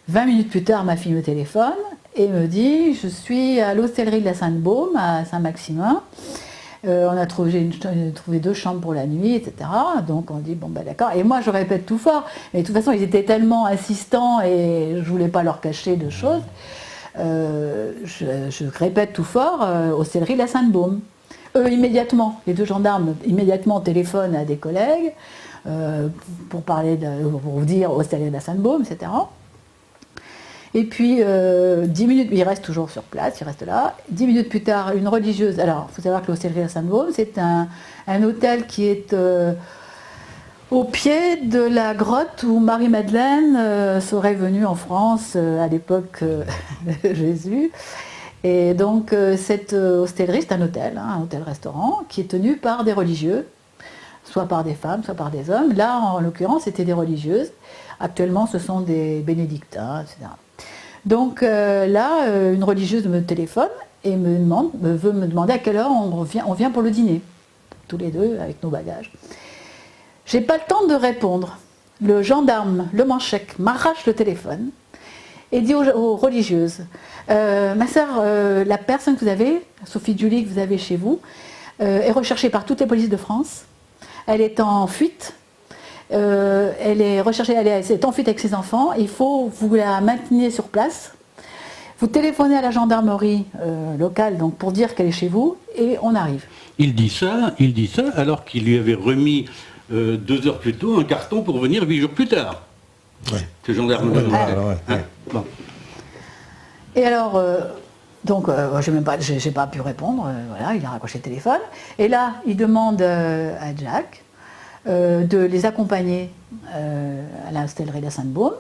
20 minutes plus tard, ma fille me téléphone et me dit je suis à l'hostellerie de la Sainte-Baume, à Saint-Maximin. On a trouvé 2 chambres pour la nuit, etc. Donc on dit bon bah d'accord. Et moi je répète tout fort, mais de toute façon ils étaient tellement insistants et je voulais pas leur cacher de choses. Je répète tout fort, hostellerie de la Sainte-Baume. Eux immédiatement, les 2 gendarmes immédiatement téléphonent à des collègues pour vous dire hostellerie de la Sainte-Baume, etc. Et puis 10 minutes, il reste toujours sur place, il reste là. 10 minutes plus tard, une religieuse. Alors, il faut savoir que l'hostellerie de la Sainte-Baume, c'est un hôtel qui est au pied de la grotte où Marie-Madeleine serait venue en France à l'époque de Jésus. Et donc, cette hostellerie, c'est un hôtel, hein, un hôtel-restaurant, qui est tenu par des religieux, soit par des femmes, soit par des hommes. Là, en l'occurrence, c'était des religieuses. Actuellement, ce sont des bénédictins, etc. Donc là, une religieuse me téléphone et veut me demander à quelle heure on vient pour le dîner, tous les 2 avec nos bagages. J'ai pas le temps de répondre. Le gendarme, le manchec, m'arrache le téléphone et dit aux religieuses ma sœur, la personne que vous avez, Sophie Julie que vous avez chez vous, est recherchée par toutes les polices de France. Elle est en fuite. Elle est recherchée, elle est en fuite avec ses enfants. Il faut vous la maintenir sur place. vous téléphonez à la gendarmerie locale donc, pour dire qu'elle est chez vous, et on arrive. Il dit ça alors qu'il lui avait remis 2 heures plus tôt un carton pour venir 8 jours plus tard. Ouais. Ce gendarme. Ouais. Bon. Et alors, j'ai pas pu répondre, voilà, il a raccroché le téléphone. Et là, il demande à Jack de les accompagner à la stellerie de la Sainte-Baume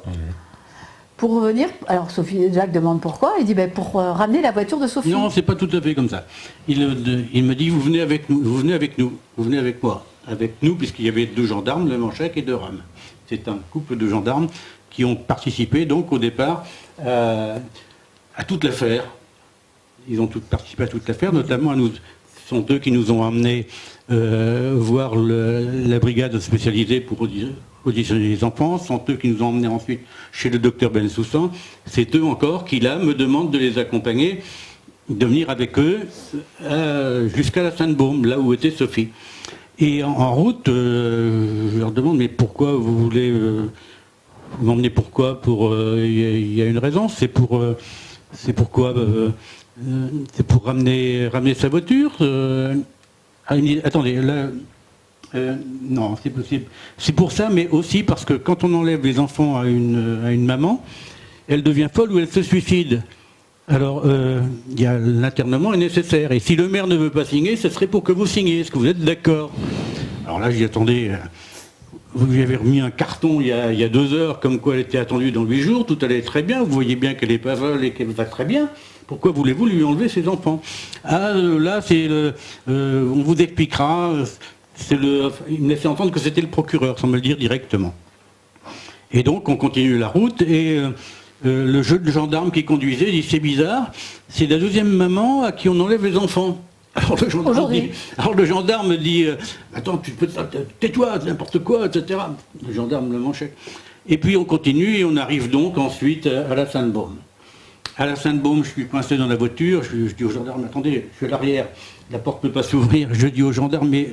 pour venir. Alors Jack demande pourquoi, il dit pour ramener la voiture de Sophie. Non, c'est pas tout à fait comme ça. Il me dit vous venez avec nous, vous venez avec moi. Avec nous, puisqu'il y avait 2 gendarmes, le Manchac et 2 rames. C'est un couple de gendarmes qui ont participé donc au départ à toute l'affaire. Ils ont participé à toute l'affaire, notamment ce sont eux qui nous ont emmenés voir la brigade spécialisée pour auditionner les enfants, ce sont eux qui nous ont emmenés ensuite chez le docteur Bensoussan. C'est eux encore qui là me demandent de les accompagner, de venir avec eux jusqu'à la Sainte-Baume, là où était Sophie. Et en route, je leur demande mais pourquoi vous voulez vous m'emmenez pourquoi il y a une raison, c'est pour ramener sa voiture. Attendez, là, non, c'est possible. C'est pour ça, mais aussi parce que quand on enlève les enfants à une maman, elle devient folle ou elle se suicide. Alors, l'internement est nécessaire. Et si le maire ne veut pas signer, ce serait pour que vous signiez. Est-ce que vous êtes d'accord? Alors là, j'ai attendez. Vous lui avez remis un carton il y a 2 heures, comme quoi elle était attendue dans 8 jours, tout allait très bien, vous voyez bien qu'elle n'est pas folle et qu'elle va très bien. Pourquoi voulez-vous lui enlever ses enfants? Ah, là, on vous expliquera, il me laissait entendre que c'était le procureur, sans me le dire directement. Et donc, on continue la route, et le jeune gendarme qui conduisait dit, c'est bizarre, c'est la 2e maman à qui on enlève les enfants. Alors le gendarme dit attends, tais-toi, n'importe quoi, etc. Le gendarme le manchait. Et puis on continue et on arrive donc ensuite à la Sainte-Baume. À la Sainte-Baume, je suis coincé dans la voiture, je dis au gendarme, attendez, je suis à l'arrière, la porte ne peut pas s'ouvrir. Je dis au gendarme, mais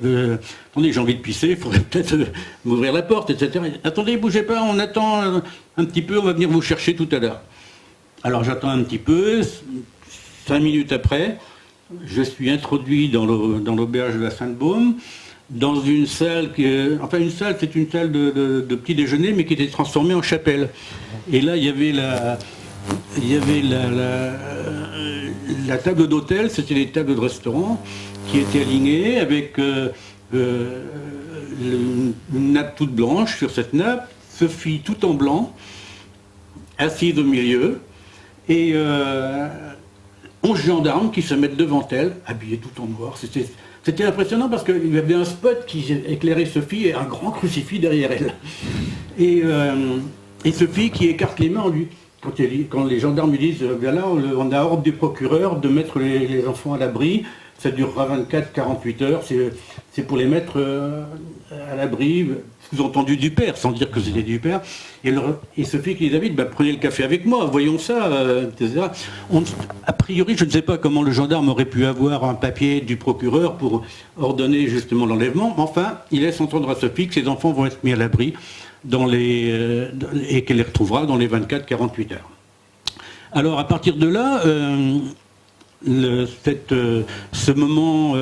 attendez, j'ai envie de pisser, il faudrait peut-être m'ouvrir la porte, etc. Attendez, bougez pas, on attend un petit peu, on va venir vous chercher tout à l'heure. Alors j'attends un petit peu, 5 minutes après, je suis introduit dans l'auberge de la Sainte-Baume, dans une salle c'est une salle de petit déjeuner, mais qui était transformée en chapelle. Et là, il y avait la table d'hôtel, c'était les tables de restaurant, qui étaient alignées avec une nappe toute blanche sur cette nappe, Sophie tout en blanc, assise au milieu, et 11 gendarmes qui se mettent devant elle, habillés tout en noir. C'était impressionnant parce qu'il y avait un spot qui éclairait Sophie et un grand crucifix derrière elle. Et Sophie qui écarte les mains en lui. Quand les gendarmes lui disent voilà, on a ordre du procureur de mettre les enfants à l'abri, ça durera 24-48 heures, c'est pour les mettre à l'abri, sous-entendu du père, sans dire que c'était du père. Et Sophie qui les invite, prenez le café avec moi, voyons ça, etc. A priori, je ne sais pas comment le gendarme aurait pu avoir un papier du procureur pour ordonner justement l'enlèvement, mais enfin, il laisse entendre à Sophie que ses enfants vont être mis à l'abri et qu'elle les retrouvera dans les 24-48 heures. Alors, à partir de là, ce moment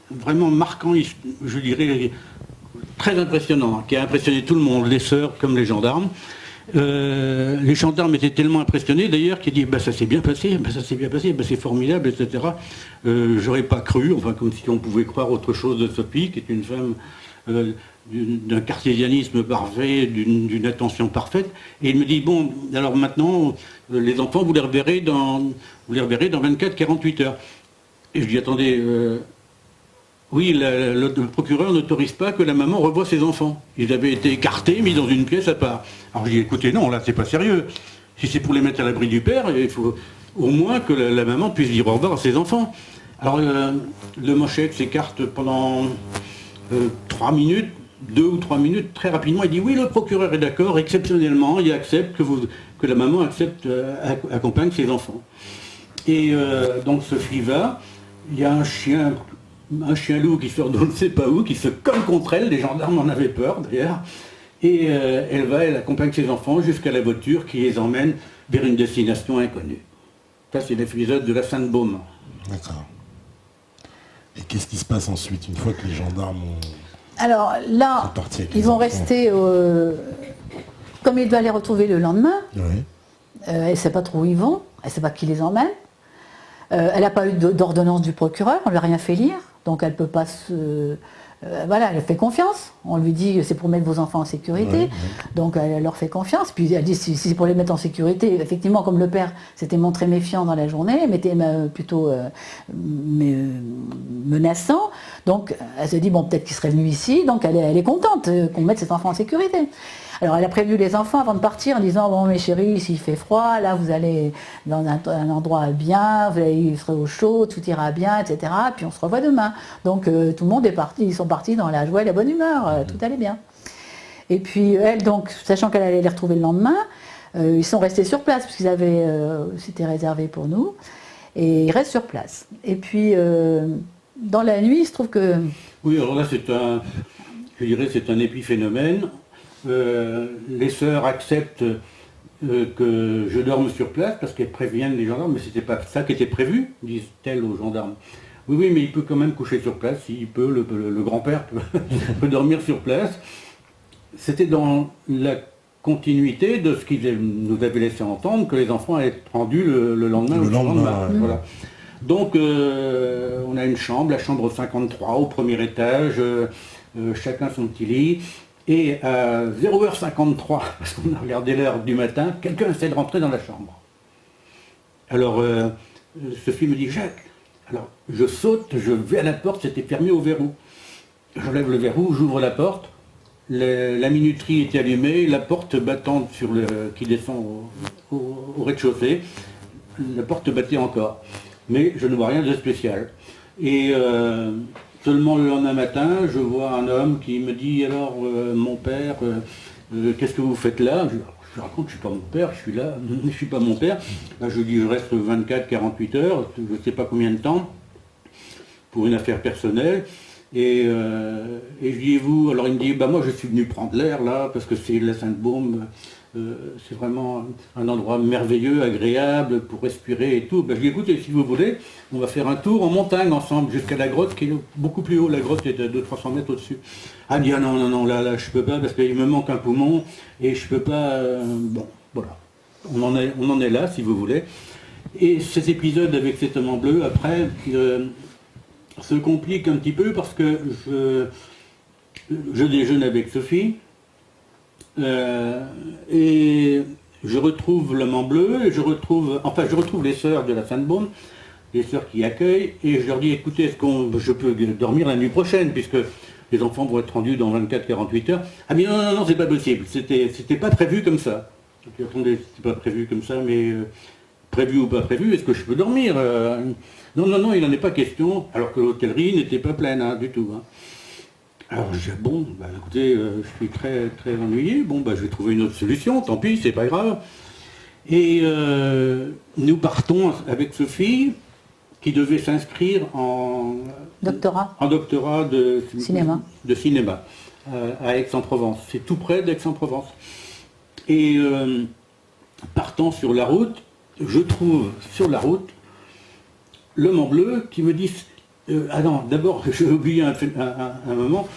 vraiment marquant, je dirais très impressionnant, qui a impressionné tout le monde, les sœurs comme les gendarmes. Les gendarmes étaient tellement impressionnés d'ailleurs qu'ils disent ça s'est bien passé, c'est formidable, etc. J'aurais pas cru, enfin comme si on pouvait croire autre chose de Sophie, qui est une femme d'un cartésianisme parfait, d'une attention parfaite. Et il me dit bon, alors maintenant les enfants vous les reverrez dans 24-48 heures. Et je dis attendez. Oui, le procureur n'autorise pas que la maman revoie ses enfants. Ils avaient été écartés, mis dans une pièce à part. Alors je dis, écoutez, non, là, c'est pas sérieux. Si c'est pour les mettre à l'abri du père, il faut au moins que la maman puisse dire au revoir à ses enfants. Alors le Moshek s'écarte pendant 3 minutes, 2 ou 3 minutes, très rapidement. Il dit, oui, le procureur est d'accord, exceptionnellement, il accepte que la maman accompagne ses enfants. Et donc Sophie va, il y a un chien-loup qui sort d'on ne sait pas où, qui se colle contre elle, les gendarmes en avaient peur d'ailleurs, et elle accompagne ses enfants jusqu'à la voiture qui les emmène vers une destination inconnue. Ça, c'est l'épisode de la Sainte-Baume. D'accord. Et qu'est-ce qui se passe ensuite, une fois que les gendarmes ont... Alors là, C'est parti avec ils les vont enfants. rester... comme il doit les retrouver le lendemain, Oui. elle ne sait pas trop où ils vont, elle ne sait pas qui les emmène. Elle n'a pas eu d'ordonnance du procureur, on ne lui a rien fait lire, donc elle ne peut pas se... voilà, elle fait confiance. On lui dit que c'est pour mettre vos enfants en sécurité, Ouais. donc elle leur fait confiance. Puis elle dit si c'est pour les mettre en sécurité, effectivement, comme le père s'était montré méfiant dans la journée, mais était plutôt menaçant, donc elle se dit bon, peut-être qu'il serait venu ici, donc elle est contente qu'on mette ses enfants en sécurité. Alors elle a prévenu les enfants avant de partir en disant bon mes chéris, s'il fait froid, là vous allez dans un endroit bien, vous serez au chaud, tout ira bien, etc. Puis on se revoit demain. Donc tout le monde est parti, ils sont partis dans la joie et la bonne humeur, tout allait bien. Et puis elle, donc, sachant qu'elle allait les retrouver le lendemain, ils sont restés sur place, parce qu'ils avaient, c'était réservé pour nous, et ils restent sur place. Et puis dans la nuit, il se trouve que... Oui, alors là, je dirais, c'est un épiphénomène. Les sœurs acceptent que je dorme sur place parce qu'elles préviennent les gendarmes, mais c'était pas ça qui était prévu, disent-elles aux gendarmes. Oui, oui, mais il peut quand même coucher sur place, s'il peut, le grand-père peut dormir sur place. C'était dans la continuité de ce qu'ils nous avaient laissé entendre, que les enfants allaient être rendus le lendemain. Le ou le lendemain, lendemain, ouais. voilà. Donc, on a une chambre, la chambre 53, au premier étage, chacun son petit lit. Et à 0h53, parce qu'on a regardé l'heure du matin, quelqu'un essaie de rentrer dans la chambre. Alors, Sophie me dit, Jacques, alors je saute, je vais à la porte, c'était fermé au verrou. J'enlève le verrou, j'ouvre la porte, la minuterie était allumée, la porte battante qui descend au rez-de-chaussée, la porte battait encore. Mais je ne vois rien de spécial. Et seulement le lendemain matin, je vois un homme qui me dit, alors mon père, qu'est-ce que vous faites là? Je raconte, je ne suis pas mon père, je suis là, je ne suis pas mon père. Là, je dis, je reste 24-48 heures, je ne sais pas combien de temps, pour une affaire personnelle. Et je dis, et vous? Alors il me dit, bah moi je suis venu prendre l'air là, parce que c'est la Sainte-Baume, c'est vraiment un endroit merveilleux, agréable pour respirer et tout. Bah, je dis, écoutez, si vous voulez, on va faire un tour en montagne ensemble jusqu'à la grotte qui est beaucoup plus haut. La grotte est de 200-300 mètres au-dessus. Ah, dit, ah non, là, je peux pas parce qu'il me manque un poumon et je peux pas. Bon, voilà. On en est là, si vous voulez. Et cet épisode avec cet amant bleu, après, se complique un petit peu parce que je déjeune avec Sophie. Et je retrouve l'amant bleu, et je retrouve les sœurs de la Sainte-Baume, les sœurs qui accueillent, et je leur dis, écoutez, est-ce que je peux dormir la nuit prochaine, puisque les enfants vont être rendus dans 24-48 heures. Ah mais non, c'est pas possible, c'était pas prévu comme ça. Donc, attendez, c'était pas prévu comme ça, mais prévu ou pas prévu, est-ce que je peux dormir? Non, il n'en est pas question, alors que l'hôtellerie n'était pas pleine, hein, du tout. Hein. Alors je dis, bon, bah, écoutez, je suis très, très ennuyé, bon, bah, je vais trouver une autre solution, tant pis, c'est pas grave. Et nous partons avec Sophie, qui devait s'inscrire en Doctorat. de Cinéma. à Aix-en-Provence. C'est tout près d'Aix-en-Provence. Et partant sur la route, je trouve sur la route l'homme en bleu qui me dit... ah non, d'abord, j'ai oublié un moment,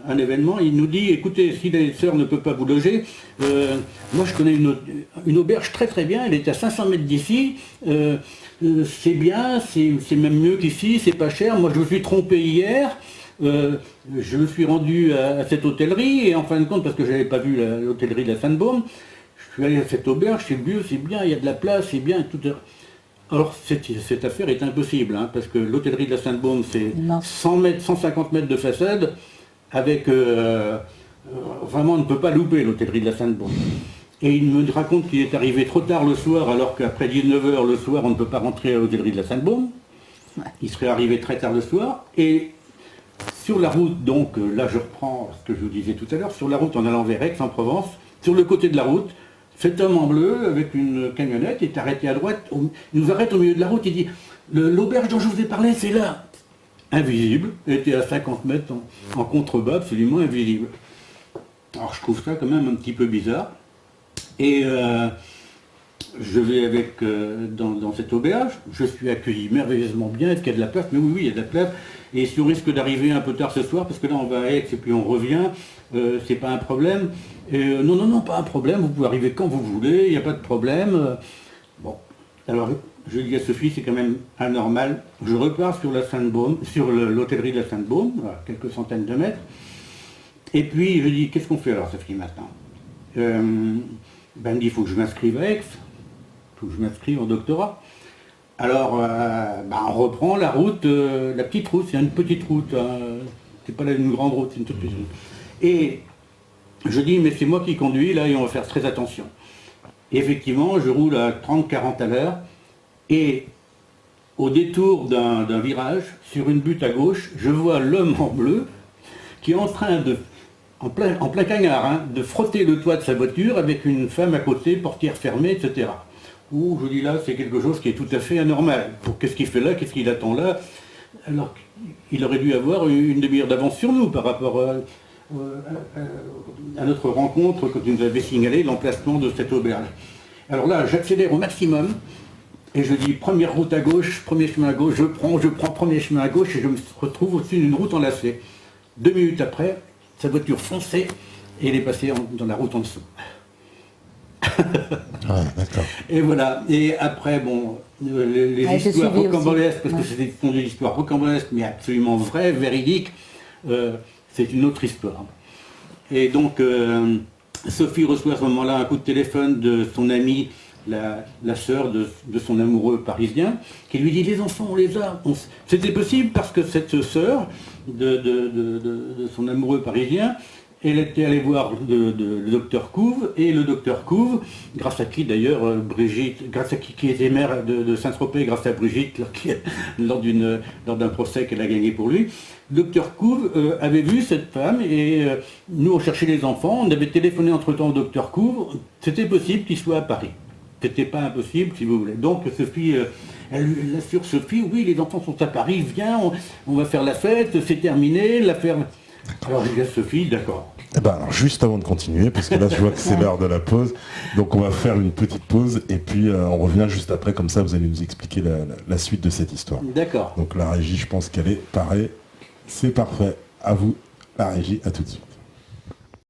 un événement. Il nous dit, écoutez, si les sœurs ne peuvent pas vous loger, moi je connais une auberge très très bien, elle est à 500 mètres d'ici, c'est bien, c'est même mieux qu'ici, c'est pas cher. Moi je me suis trompé hier, je me suis rendu à cette hôtellerie, et en fin de compte, parce que je n'avais pas vu l'hôtellerie de la Sainte-Baume, je suis allé à cette auberge, c'est mieux, c'est bien, il y a de la place, c'est bien, tout. Alors cette affaire est impossible, hein, parce que l'hôtellerie de la Sainte-Baume, c'est 100 mètres, 150 mètres de façade, avec... vraiment, on ne peut pas louper l'hôtellerie de la Sainte-Baume. Et il me raconte qu'il est arrivé trop tard le soir, alors qu'après 19h le soir, on ne peut pas rentrer à l'hôtellerie de la Sainte-Baume. Ouais. Il serait arrivé très tard le soir. Et sur la route, donc, là je reprends ce que je vous disais tout à l'heure, sur la route en allant vers Aix-en-Provence, sur le côté de la route, cet homme en bleu, avec une camionnette, est arrêté à droite, il nous arrête au milieu de la route, il dit « L'auberge dont je vous ai parlé, c'est là !» Invisible, était à 50 mètres en contrebas, absolument invisible. Alors je trouve ça quand même un petit peu bizarre. Et je vais avec dans cette auberge, je suis accueilli merveilleusement bien, est-ce qu'il y a de la place? Mais oui, il y a de la place. Et si on risque d'arriver un peu tard ce soir, parce que là on va à Aix et puis on revient, c'est pas un problème. Non, pas un problème, vous pouvez arriver quand vous voulez, il n'y a pas de problème. Bon, alors je dis à Sophie, c'est quand même anormal. Je repars sur la Sainte-Baume, sur l'hôtellerie de la Sainte-Baume, à quelques centaines de mètres. Et puis je dis, qu'est-ce qu'on fait alors Sophie maintenant? Elle me dit, il faut que je m'inscrive à Aix, il faut que je m'inscrive au doctorat. Alors, on reprend la route, la petite route, c'est une petite route, hein. C'est pas une grande route, c'est une toute petite route. Et je dis, mais c'est moi qui conduis là et on va faire très attention. Et effectivement, je roule à 30-40 à l'heure et au détour d'un virage, sur une butte à gauche, je vois l'homme en bleu qui est en train de, en plein cagnard, hein, de frotter le toit de sa voiture avec une femme à côté, portière fermée, etc. Ouh, je dis là, c'est quelque chose qui est tout à fait anormal. Qu'est-ce qu'il fait là? Qu'est-ce qu'il attend là? Alors qu'il aurait dû avoir une demi-heure d'avance sur nous par rapport à notre rencontre quand il nous avait signalé l'emplacement de cette auberge. Alors là, j'accélère au maximum et je dis première route à gauche, premier chemin à gauche, je prends premier chemin à gauche et je me retrouve au-dessus d'une route en lacet. 2 minutes après, sa voiture fonçait et elle est passée dans la route en dessous. Ah, d'accord. Et voilà. Et après, bon, les histoires rocambolesques, parce que ce sont des histoires rocambolesques, mais absolument vraies, véridiques, c'est une autre histoire. Et donc, Sophie reçoit à ce moment-là un coup de téléphone de son amie, la sœur de son amoureux parisien, qui lui dit, les enfants, on les a. C'était possible parce que cette sœur de son amoureux parisien, elle était allée voir le docteur Couve, et le docteur Couve, grâce à qui d'ailleurs Brigitte, grâce à qui était maire de Saint-Tropez, grâce à Brigitte, lors d'un procès qu'elle a gagné pour lui, le docteur Couve avait vu cette femme, et nous on cherchait les enfants, on avait téléphoné entre-temps au docteur Couve, c'était possible qu'il soit à Paris. C'était pas impossible, si vous voulez. Donc Sophie, elle assure Sophie, oui, les enfants sont à Paris, viens, on va faire la fête, c'est terminé, l'affaire... Alors je dis à Sophie, d'accord. Eh ben, alors, juste avant de continuer, parce que là je vois que c'est l'heure de la pause, donc on va faire une petite pause et puis on revient juste après, comme ça vous allez nous expliquer la suite de cette histoire. D'accord. Donc la régie, je pense qu'elle est parée, c'est parfait. À vous, la régie, à tout de suite.